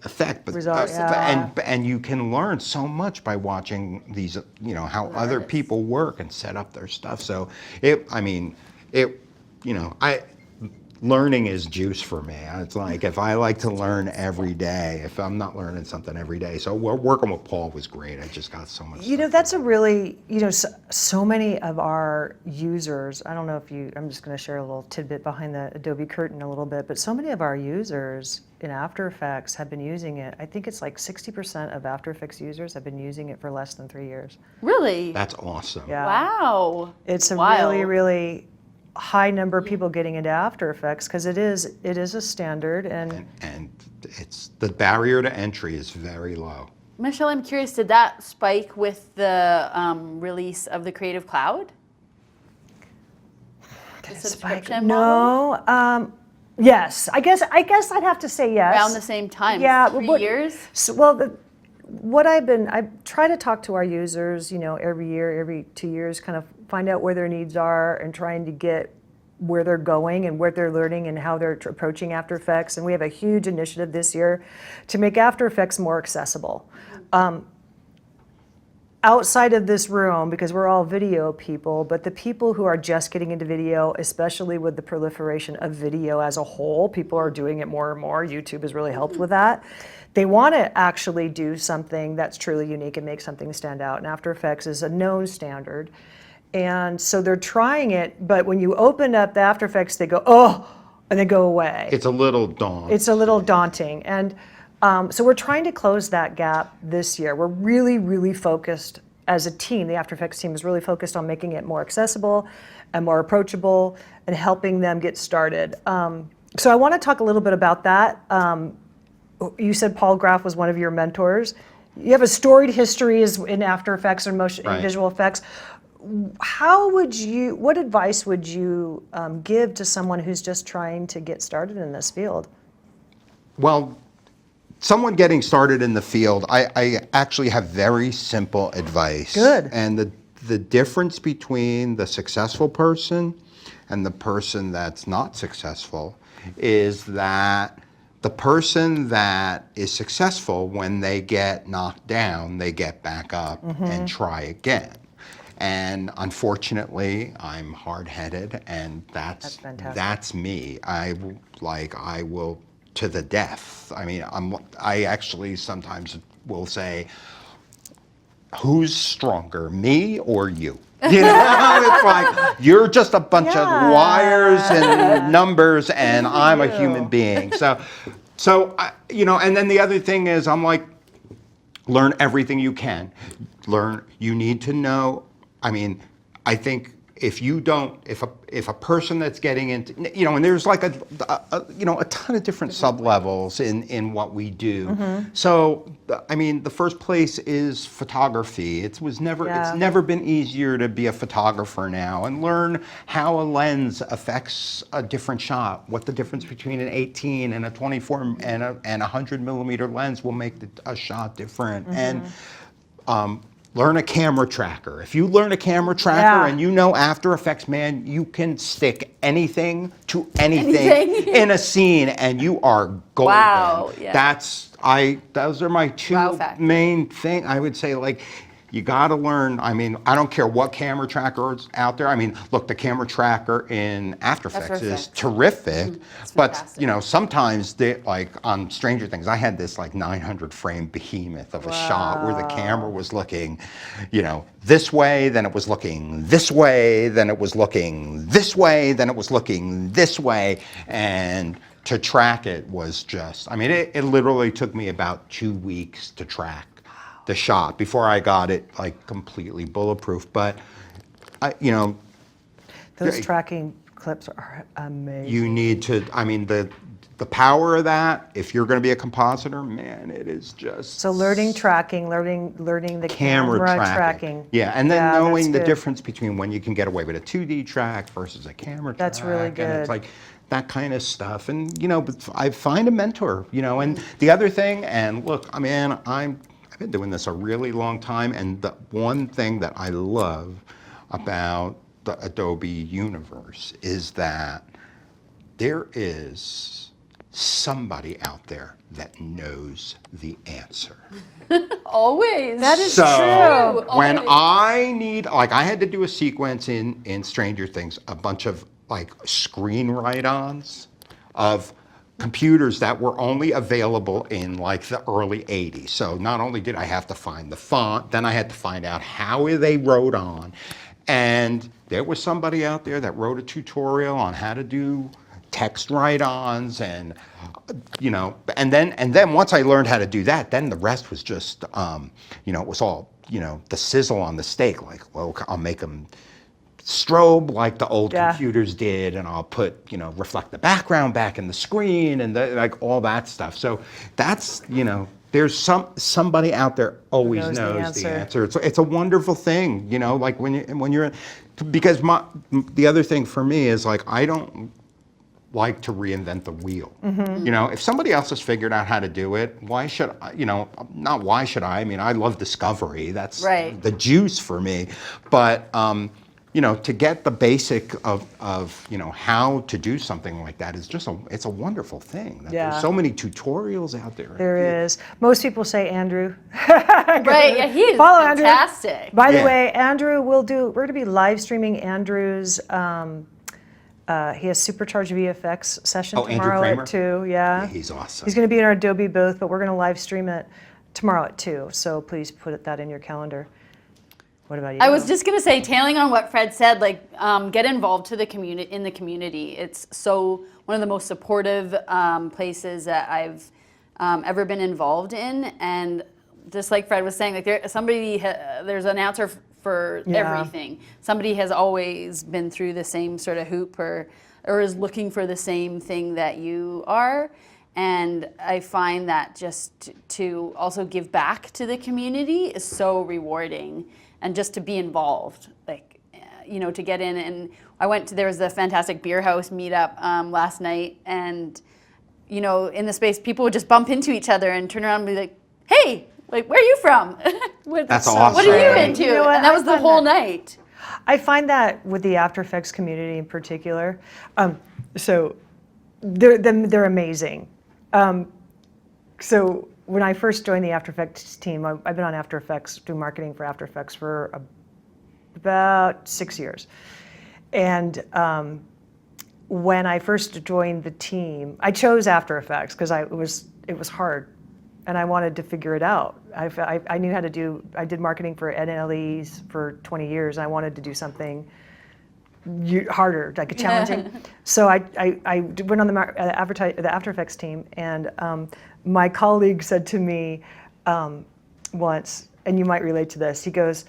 effect. But, Result, yeah. and you can learn so much by watching these, how other people work and set up their stuff. So learning is juice for me. It's like if I like to learn every day, if I'm not learning something every day. So working with Paul was great. I just got so much. That's a really, so many of our users, I don't know if I'm just going to share a little tidbit behind the Adobe curtain a little bit, but so many of our users in After Effects have been using it. I think it's like 60% of After Effects users have been using it for less than 3 years. Really? That's awesome. Yeah. Wow. It's a Wild. really, really high number of people getting into After Effects because it is a standard and it's the barrier to entry is very low. Michelle, I'm curious, did that spike with the release of the Creative Cloud? The subscription model? No. Yes, I guess I'd have to say yes. Around the same time, Yeah, 3 years? So, well, I try to talk to our users, every year, every 2 years, kind of find out where their needs are and trying to get where they're going and what they're learning and how they're approaching After Effects. And we have a huge initiative this year to make After Effects more accessible. Outside of this room, because we're all video people, but the people who are just getting into video, especially with the proliferation of video as a whole, people are doing it more and more. YouTube has really helped with that. They want to actually do something that's truly unique and make something stand out. And After Effects is a known standard. And so they're trying it, but when you open up the After Effects, they go, oh, and they go away. It's a little daunting. It's a little daunting. And so we're trying to close that gap this year. We're really, really focused as a team. The After Effects team is really focused on making it more accessible and more approachable and helping them get started. So I want to talk a little bit about that. You said Paul Graff was one of your mentors. You have a storied history in After Effects and motion and visual effects. What advice would you give to someone who's just trying to get started in this field? Well, someone getting started in the field, I actually have very simple advice. Good. And the difference between the successful person and the person that's not successful is that the person that is successful, when they get knocked down, they get back up and try again. And unfortunately, I'm hard-headed, and that's me. I will to the death. I mean, I actually sometimes will say, who's stronger, me or you? It's like, you're just a bunch of wires and numbers, and I'm a human being. So, and then the other thing is, I'm like, learn everything you can. You need to know. I mean, I think if a person that's getting into, and there's like a ton of different sub-levels in what we do. So, I mean, the first place is photography. It's never been easier to be a photographer now and learn how a lens affects a different shot, what the difference between an 18 and a 24 and a 100 millimeter lens will make a shot different. And learn a camera tracker. If you learn a camera tracker and you know After Effects, man, you can stick anything to anything in a scene and you are golden. Wow. Yeah. Those are my two main things. I would say, like, you got to learn. I mean, I don't care what camera tracker is out there. I mean, look, the camera tracker in After Effects is terrific, but fantastic. Sometimes like on Stranger Things, I had this like 900 frame behemoth of a shot where the camera was looking, this way, then it was looking this way, then it was looking this way, then it was looking this way, and to track it was just, I mean, it literally took me about 2 weeks to track the shot before I got it like completely bulletproof. But those tracking clips are amazing. You need to, I mean, the power of that, if you're going to be a compositor, man, it is just. So learning tracking, learning the camera tracking. Yeah, and then Yeah, knowing that's the good. difference between when you can get away with a 2D track versus a camera track. That's really And good. it's like that kind of stuff. And, you know, but I find a mentor, you know. And the other thing, and look, I mean, I've been doing this a really long time. And the one thing that I love about the Adobe universe is that there is somebody out there that knows the answer. Always. That is So true. when Always. I need, like I had to do a sequence in Stranger Things, a bunch of like screen write-ons of computers that were only available in like the early 80s. So not only did I have to find the font, then I had to find out how they wrote on. And there was somebody out there that wrote a tutorial on how to do text write-ons, and you know, and then once I learned how to do that, then the rest was just you know, it was all, you know, the sizzle on the steak. Like, well, I'll make them strobe like the old Yeah. computers did, and I'll put, you know, reflect the background back in the screen, and like all that stuff. So that's, you know, there's somebody out there always knows knows the the answer. answer. It's a wonderful thing, you know, like when you're, because the other thing for me is like, I don't like to reinvent the wheel. You know, if somebody else has figured out how to do it, why should I, you know, not why should I mean, I love discovery. That's Right. the juice for me. But, you know, to get the basic of, you know, how to do something like that is just it's a wonderful thing. Yeah. There's so many tutorials out there. There is. Most people say Andrew. Right, yeah, he is Follow Andrew. fantastic. By the Yeah. way, Andrew we're going to be live streaming Andrew's, he has Supercharged VFX session Oh, Andrew tomorrow Kramer? at 2, yeah. Yeah, he's awesome. He's going to be in our Adobe booth, but we're going to live stream it tomorrow at 2, so please put that in your calendar. What about you? I was just gonna say, tailing on what Fred said, like get involved to the community. It's so one of the most supportive places that I've ever been involved in, and just like Fred was saying, like there's an answer for Yeah. everything. Somebody has always been through the same sort of hoop or is looking for the same thing that you are. And I find that just to also give back to the community is so rewarding, and just to be involved, like, you know, to get in. And there was a fantastic beer house meetup last night, and, you know, in the space, people would just bump into each other and turn around and be like, hey, like, where are you from? That's What are you awesome. into? You know what? And that I was the find whole that- night. I find that with the After Effects community in particular, so they're amazing. So when I first joined the After Effects team, I've been on After Effects, doing marketing for After Effects for about 6 years. And when I first joined the team, I chose After Effects because it was hard, and I wanted to figure it out. I knew how to do. I did marketing for NLEs for 20 years, and I wanted to do something harder, like a challenging. So I went on the After Effects team, and my colleague said to me once, and you might relate to this. He goes,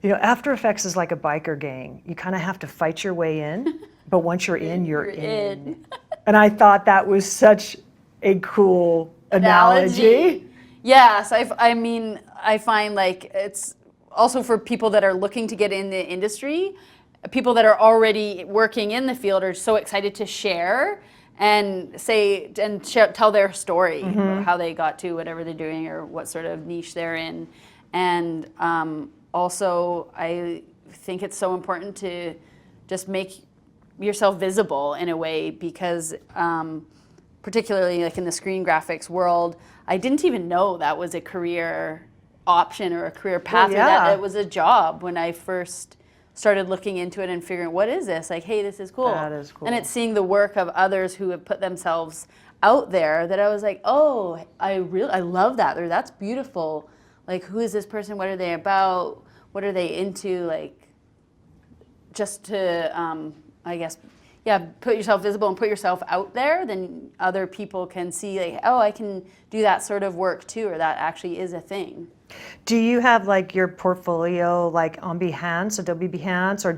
you know, After Effects is like a biker gang. You kind of have to fight your way in, but once you're in, you're in. And I thought that was such a cool analogy. Yes, I mean, I find like it's also for people that are looking to get in the industry, people that are already working in the field are so excited to share and tell their story, or how they got to whatever they're doing or what sort of niche they're in. And also, I think it's so important to just make yourself visible in a way, because particularly like in the screen graphics world, I didn't even know that was a career option or a career path, or that yeah. it was a job when I first started looking into it and figuring, what is this? Like, hey, this is cool. That is cool. And it's seeing the work of others who have put themselves out there that I was like, oh, I love that, or that's beautiful. Like, who is this person? What are they about? What are they into? Like, just to, I guess, yeah, put yourself visible and put yourself out there, then other people can see, like, oh, I can do that sort of work too, or that actually is a thing. Do you have like your portfolio like on Behance, Adobe Behance, or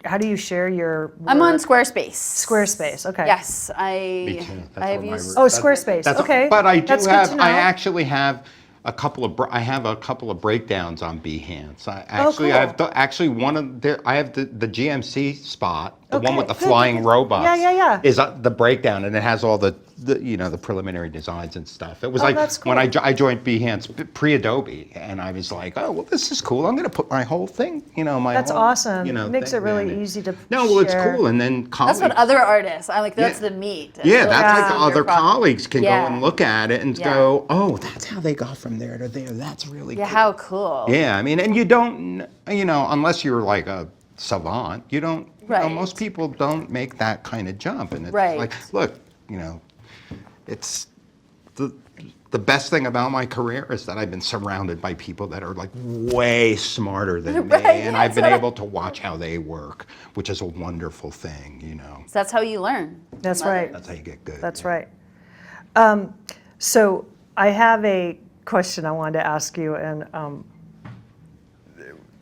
how do you share your work? I'm on Squarespace. Squarespace, okay. Yes, Me too. That's I have what my used. Oh, Squarespace, okay. But I do That's good have. to know. I actually have a couple of. I have a couple of breakdowns on Behance. cool. Actually one of the. I have the GMC spot, the one Okay, with the good, flying good, good. robots. Yeah. Is the breakdown, and it has all the the preliminary designs and stuff. It was like that's when I cool. joined Behance pre-Adobe, and I was like, oh well, this is cool. I'm going to put my whole thing. My That's whole, awesome. thing Makes it really there. easy to No, well, it's share. cool, and then colleagues. That's what other artists. I like. That's Yeah. the meat. Yeah, that's like Your other product. colleagues can go Yeah. and look at it and Yeah. go, oh, that's how they got from there to there. That's really Yeah, cool. how cool. Yeah, I mean, and you don't, unless you're like a savant, you don't, Right. most people don't make that kind of jump. And it's Right. like, look, it's the best thing about my career is that I've been surrounded by people that are like way smarter than me. Right, And I've been that's able to watch how they work, which is a wonderful thing. So that's how you learn. That's from right. others. That's how you get good. That's yeah. right. So I have a question I wanted to ask you, and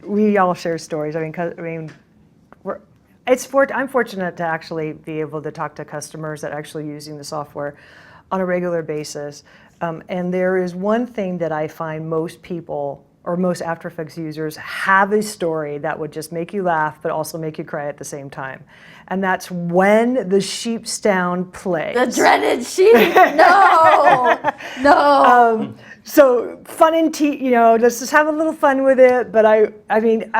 we all share stories. I'm fortunate to actually be able to talk to customers that are actually using the software on a regular basis. And there is one thing that I find most people or most After Effects users have a story that would just make you laugh but also make you cry at the same time. And that's when the sheep sound plays. The dreaded sheep. No. So fun and let's just have a little fun with it. But I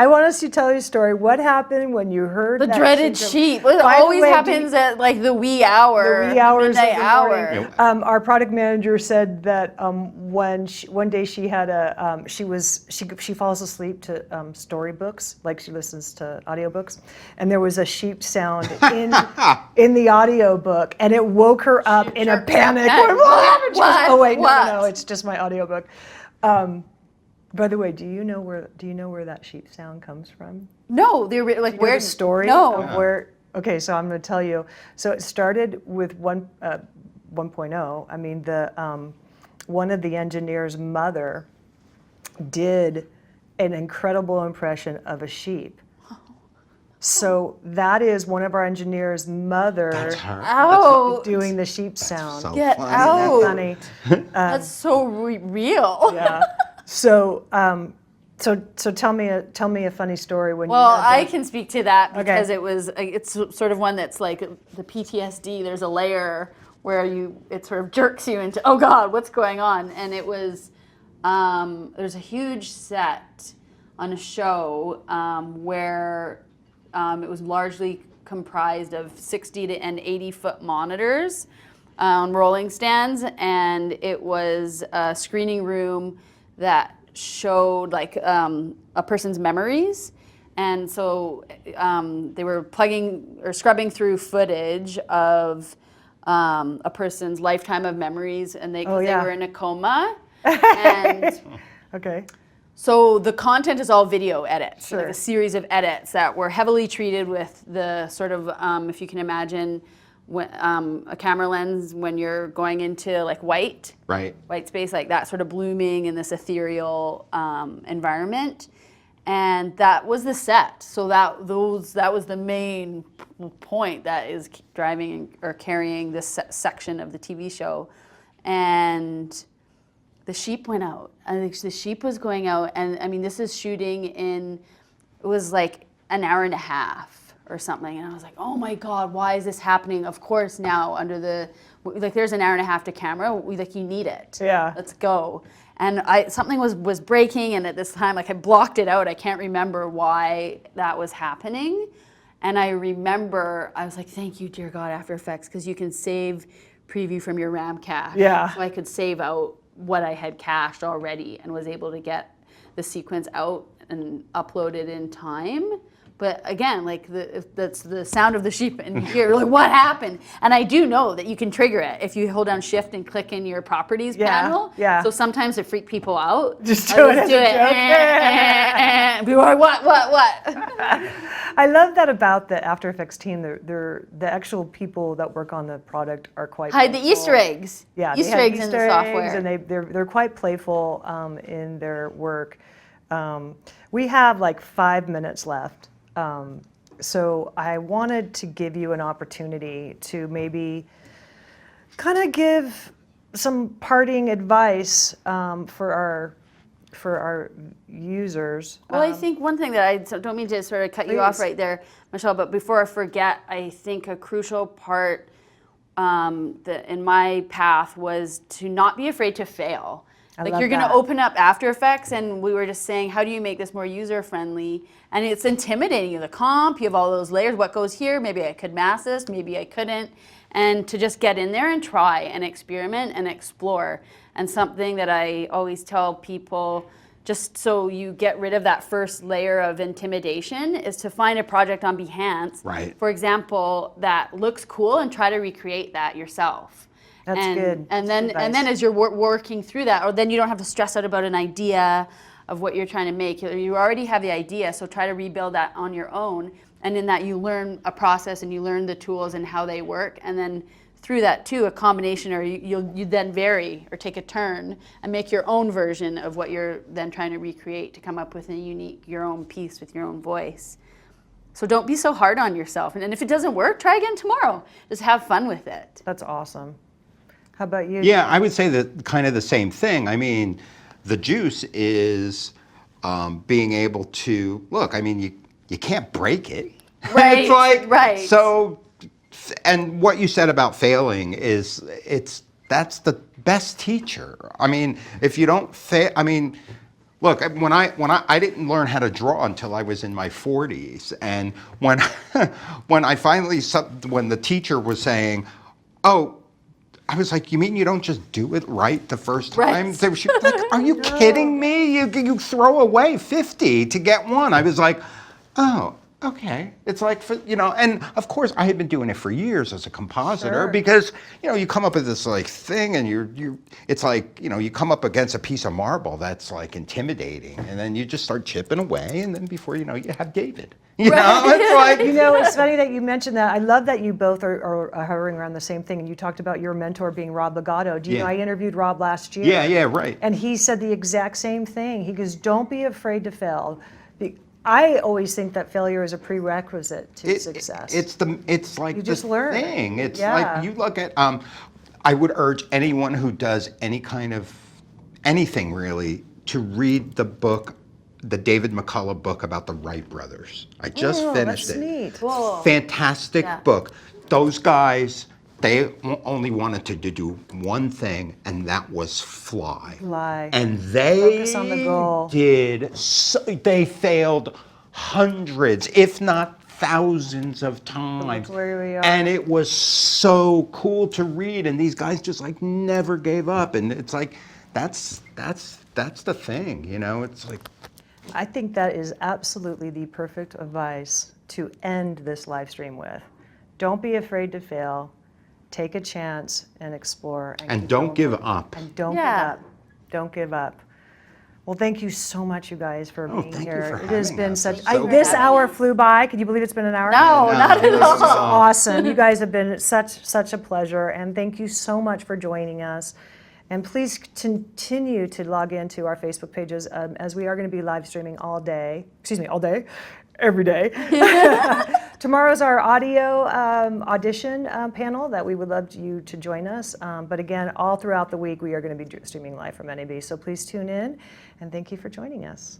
want us to tell you a story. What happened when you heard The that dreaded sheep. It By the always way, happens at like the wee hour. the wee hours of midnight the hour. morning. Our product manager said that one day she had she falls asleep to storybooks, like she listens to audiobooks, and there was a sheep sound in the audiobook, and it woke her up in a panic. What happened? She goes, What? oh wait, no, What? it's just my audiobook. By the way, do you know where that sheep sound comes from? No, they're like You know where the story No. of where. Okay, so I'm going to tell you. So it started with 1.0. I mean, one of the engineers' mother did an incredible impression of a sheep. So that is one of our engineers' mother That's her. Out. doing the sheep sound. So Get funny. out. Funny. That's so real. Yeah. So tell me a funny story when Well, you had I can speak to that because Okay. it's sort of one that's like the PTSD. There's a layer where it sort of jerks you into, oh God, what's going on? And it was, there's a huge set on a show where it was largely comprised of 60 and 80 foot monitors on rolling stands, and it was a screening room that showed like a person's memories. And so they were plugging or scrubbing through footage of a person's lifetime of memories, and they were in a coma. And Okay. so the content is all video edits, Sure. like a series of edits that were heavily treated with the sort of, if you can imagine, a camera lens when you're going into like white space, like that sort of blooming in this ethereal environment. And that was the set. So that was the main point that is driving or carrying this section of the TV show. And the sheep went out. I think the sheep was going out, and I mean, this is shooting in, it was like an hour and a half or something, and I was like, oh my God, why is this happening? Of course now, there's an hour and a half to camera, you need it. Yeah. Let's go. And something was breaking, and at this time, I blocked it out. I can't remember why that was happening. And I remember, I was like, thank you, dear God, After Effects, because you can save preview from your RAM cache. Yeah. So I could save out what I had cached already and was able to get the sequence out and uploaded in time. But again, like that's the sound of the sheep, and you hear like what happened. And I do know that you can trigger it if you hold down Shift and click in your properties panel. Yeah. So sometimes it freak people out. Just I'll do it as a joke. And people are like, what? I love that about the After Effects team. The actual people that work on the product are quite Hide the playful. Easter eggs. Yeah, they Easter have eggs in Easter the software. eggs, and they're quite playful in their work. We have like 5 minutes left. So I wanted to give you an opportunity to maybe kind of give some parting advice for our users. Well, I think one thing that I don't mean to sort of cut you off Please. right there, Michelle, but before I forget, I think a crucial part in my path was to not be afraid to fail. Like love you're going to that. open up After Effects, and we were just saying, how do you make this more user friendly? And it's intimidating. You have the comp, you have all those layers. What goes here? Maybe I could mask this, maybe I couldn't. And to just get in there and try and experiment and explore. And something that I always tell people, just so you get rid of that first layer of intimidation, is to find a project on Behance, Right. for example, that looks cool, and try to recreate that yourself. That's good. And That's then advice. as you're working through that, or then you don't have to stress out about an idea of what you're trying to make. You already have the idea, so try to rebuild that on your own. And in that, you learn a process and you learn the tools and how they work. And then through that too, a combination, or you then vary or take a turn and make your own version of what you're then trying to recreate to come up with a unique, your own piece with your own voice. So don't be so hard on yourself. And if it doesn't work, try again tomorrow. Just have fun with it. That's awesome. How about you? Yeah, I would say that kind of the same thing. I mean, the juice is being able to look. I mean, you can't break it. Right, It's like right. So, and what you said about failing is that's the best teacher. I mean, if you don't fail, I mean. Look, when I didn't learn how to draw until I was in my 40s, and when I finally when the teacher was saying, "Oh," I was like, "You mean you don't just do it right the first time?" Right. She was like, "Are you kidding me? You throw away 50 to get one." I was like, "Oh, okay." It's like, and of course I had been doing it for years as a compositor. Sure. Because you come up with this like thing, and it's like you come up against a piece of marble that's like intimidating, and then you just start chipping away, and then before you know, you have David. It's like It's funny that you mentioned that. I love that you both are hovering around the same thing. And you talked about your mentor being Rob Legato. Do you know I interviewed Rob last year? Yeah, right. And he said the exact same thing. He goes, "Don't be afraid to fail." I always think that failure is a prerequisite to success. It's like You the just learn. thing. It's Yeah. like you look at. I would urge anyone who does any kind of anything really to read the book, the David McCullough book about the Wright brothers. I just finished that's it. neat. Cool. Fantastic Yeah. book. Those guys, they only wanted to do one thing, and that was fly. Fly. And they Focus on the goal. they failed hundreds, if not thousands of times. look where we are. And it was so cool to read, and these guys just like never gave up. And it's like that's the thing, it's like I think that is absolutely the perfect advice to end this live stream with. Don't be afraid to fail. Take a chance and explore. and keep don't going. give up. And don't Yeah. give up. Don't give up. Well, thank you so much, you guys, for being thank you here. for It has having been us. such. It's so This fun. hour flew by. Can you believe it's been an hour? No, not at this is all. Awesome. You guys have been such a pleasure, and thank you so much for joining us. And please continue to log into our Facebook pages as we are going to be live streaming all day, every day. Tomorrow's our audio audition panel that we would love you to join us. But again, all throughout the week, we are going to be streaming live from NAB. So please tune in, and thank you for joining us.